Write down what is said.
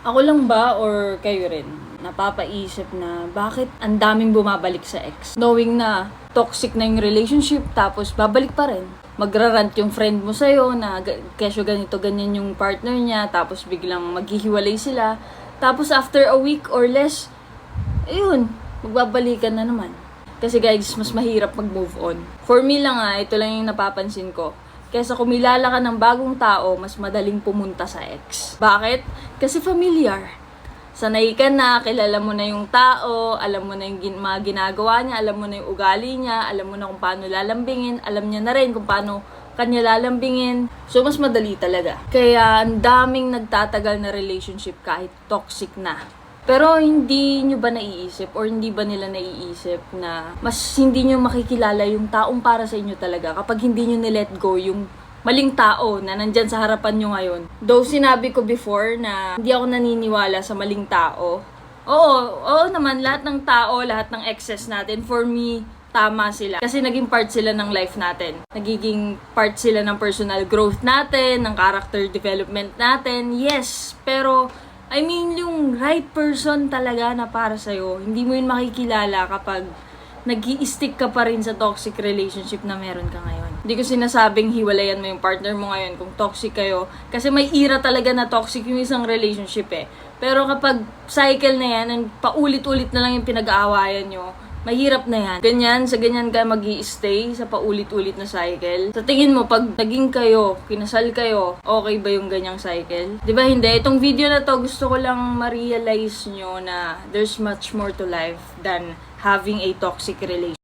Ako lang ba or kayo rin napapaisip na bakit ang daming bumabalik sa ex? Knowing na toxic na yung relationship tapos babalik pa rin. Magrarant yung friend mo sa'yo na kesyo ganito ganyan yung partner niya tapos biglang maghihiwalay sila. Tapos after a week or less, ayun, magbabalikan na naman. Kasi guys, mas mahirap mag-move on. For me lang ito lang yung napapansin ko. Kesa kumilala ka ng bagong tao, mas madaling pumunta sa ex. Bakit? Kasi familiar. Sanay ka na, kilala mo na yung tao, alam mo na yung mga ginagawa niya, alam mo na yung ugali niya, alam mo na kung paano lalambingin, alam niya na rin kung paano kanya lalambingin. So, mas madali talaga. Kaya, ang daming nagtatagal na relationship kahit toxic na. Pero hindi nyo ba naiisip or hindi ba nila naiisip na mas hindi nyo makikilala yung taong para sa inyo talaga kapag hindi nyo nilet go yung maling tao na nandyan sa harapan nyo ngayon. Though sinabi ko before na hindi ako naniniwala sa maling tao. Oo naman, lahat ng tao, lahat ng exes natin, for me, tama sila. Kasi naging part sila ng life natin. Nagiging part sila ng personal growth natin, ng character development natin. Yes, pero I mean, yung right person talaga na para sa'yo, hindi mo yun makikilala kapag nag-i-stick ka pa rin sa toxic relationship na meron ka ngayon. Hindi ko sinasabing hiwalayan mo yung partner mo ngayon kung toxic kayo. Kasi may era talaga na toxic yung isang relationship eh. Pero kapag cycle na yan, and paulit-ulit na lang yung pinag-aawayan nyo, mahirap na yan. Sa ganyan ka mag-i-stay sa paulit-ulit na cycle. Sa tingin mo, pag naging kayo, kinasal kayo, okay ba yung ganyang cycle? Diba hindi? Itong video na to, gusto ko lang ma-realize nyo na there's much more to life than having a toxic relationship.